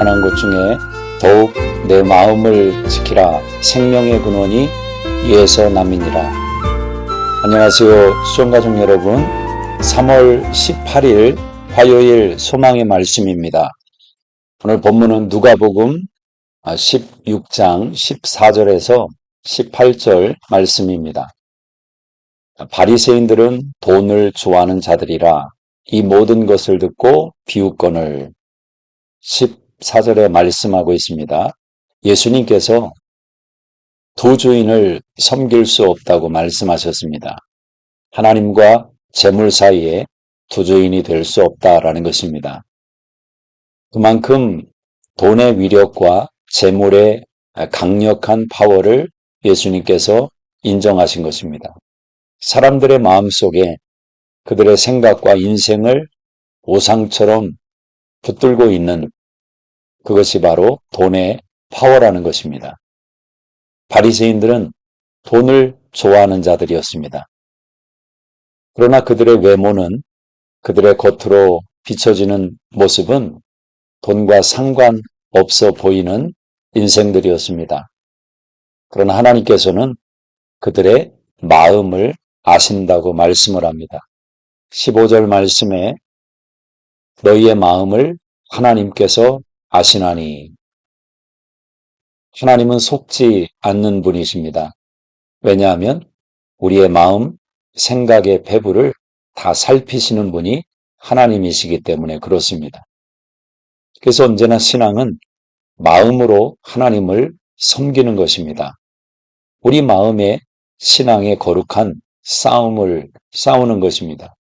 만한 것 중에 더욱 내 마음을 지키라. 생명의 근원이 이에서 남이니라. 안녕하세요. 수험가족 여러분. 3월 18일 화요일 소망의 말씀입니다. 오늘 본문은 누가복음 16장 14절에서 18절 말씀입니다. 바리새인들은 돈을 좋아하는 자들이라 이 모든 것을 듣고 비웃거늘. 14절에 말씀하고 있습니다. 예수님께서 두 주인을 섬길 수 없다고 말씀하셨습니다. 하나님과 재물 사이에 두 주인이 될 수 없다라는 것입니다. 그만큼 돈의 위력과 재물의 강력한 파워를 예수님께서 인정하신 것입니다. 사람들의 마음속에 그들의 생각과 인생을 오상처럼 붙들고 있는 그것이 바로 돈의 파워라는 것입니다. 바리새인들은 돈을 좋아하는 자들이었습니다. 그러나 그들의 외모는, 그들의 겉으로 비춰지는 모습은 돈과 상관없어 보이는 인생들이었습니다. 그러나 하나님께서는 그들의 마음을 아신다고 말씀을 합니다. 15절 말씀에 너희의 마음을 하나님께서 아시나니. 하나님은 속지 않는 분이십니다. 왜냐하면 우리의 마음, 생각의 배부를 다 살피시는 분이 하나님이시기 때문에 그렇습니다. 그래서 언제나 신앙은 마음으로 하나님을 섬기는 것입니다. 우리 마음에 신앙의 거룩한 싸움을 싸우는 것입니다.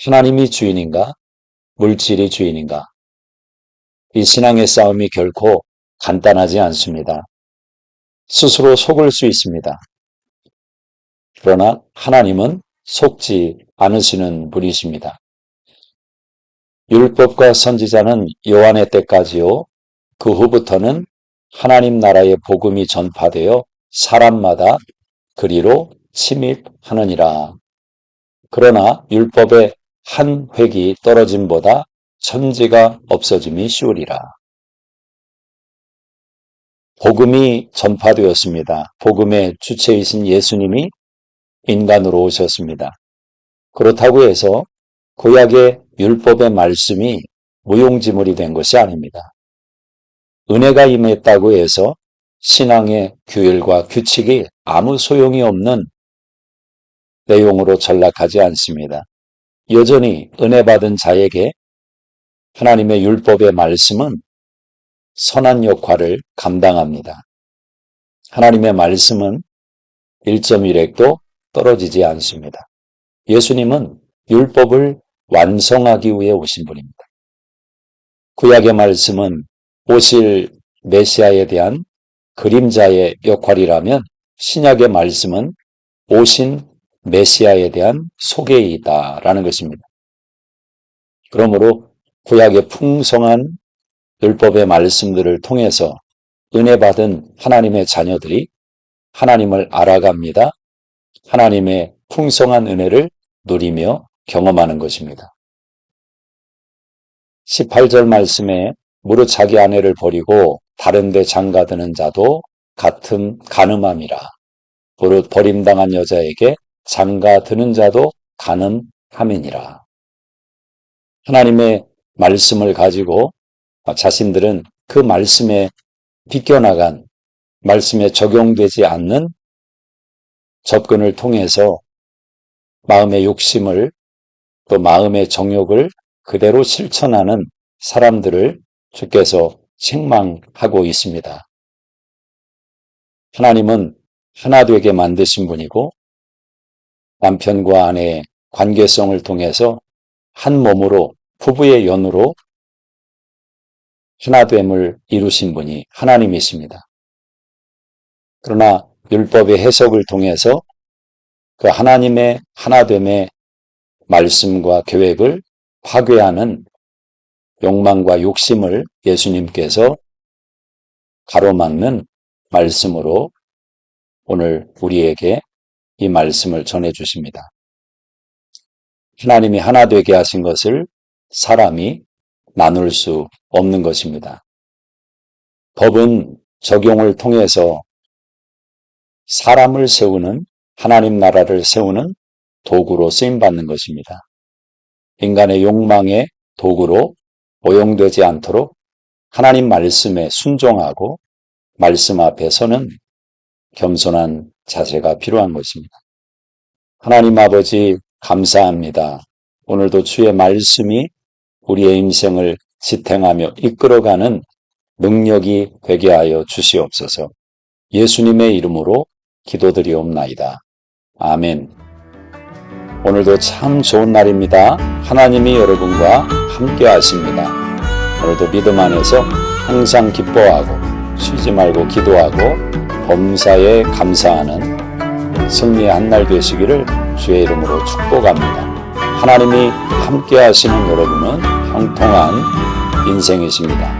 하나님이 주인인가? 물질이 주인인가? 이 신앙의 싸움이 결코 간단하지 않습니다. 스스로 속을 수 있습니다. 그러나 하나님은 속지 않으시는 분이십니다. 율법과 선지자는 요한의 때까지요. 그 후부터는 하나님 나라의 복음이 전파되어 사람마다 그리로 침입하느니라. 그러나 율법의 한 획이 떨어짐보다 천지가 없어짐이 쉬우리라. 복음이 전파되었습니다. 복음의 주체이신 예수님이 인간으로 오셨습니다. 그렇다고 해서 구약의 율법의 말씀이 무용지물이 된 것이 아닙니다. 은혜가 임했다고 해서 신앙의 규율과 규칙이 아무 소용이 없는 내용으로 전락하지 않습니다. 여전히 은혜 받은 자에게 하나님의 율법의 말씀은 선한 역할을 감당합니다. 하나님의 말씀은 1.1획도 떨어지지 않습니다. 예수님은 율법을 완성하기 위해 오신 분입니다. 구약의 말씀은 오실 메시아에 대한 그림자의 역할이라면 신약의 말씀은 오신 메시아에 대한 소개이다라는 것입니다. 그러므로 구약의 풍성한 율법의 말씀들을 통해서 은혜 받은 하나님의 자녀들이 하나님을 알아갑니다. 하나님의 풍성한 은혜를 누리며 경험하는 것입니다. 18절 말씀에 무릇 자기 아내를 버리고 다른 데 장가드는 자도 같은 간음함이라. 무릇 버림당한 여자에게 장가드는 자도 간음함이니라. 하나님의 말씀을 가지고 자신들은 그 말씀에 비껴나간, 말씀에 적용되지 않는 접근을 통해서 마음의 욕심을 또 마음의 정욕을 그대로 실천하는 사람들을 주께서 책망하고 있습니다. 하나님은 하나 되게 만드신 분이고 남편과 아내의 관계성을 통해서 한 몸으로 부부의 연으로 하나됨을 이루신 분이 하나님이십니다. 그러나 율법의 해석을 통해서 그 하나님의 하나됨의 말씀과 계획을 파괴하는 욕망과 욕심을 예수님께서 가로막는 말씀으로 오늘 우리에게 이 말씀을 전해주십니다. 하나님이 하나 되게 하신 것을 사람이 나눌 수 없는 것입니다. 법은 적용을 통해서 사람을 세우는, 하나님 나라를 세우는 도구로 쓰임받는 것입니다. 인간의 욕망의 도구로 오용되지 않도록 하나님 말씀에 순종하고 말씀 앞에 서는 겸손한 자세가 필요한 것입니다. 하나님 아버지 감사합니다. 오늘도 주의 말씀이 우리의 인생을 지탱하며 이끌어가는 능력이 되게 하여 주시옵소서. 예수님의 이름으로 기도드리옵나이다. 아멘. 오늘도 참 좋은 날입니다. 하나님이 여러분과 함께 하십니다. 오늘도 믿음 안에서 항상 기뻐하고 쉬지 말고 기도하고 범사에 감사하는 승리의 한 날 되시기를 주의 이름으로 축복합니다. 하나님이 함께 하시는 여러분은 형통한 인생이십니다.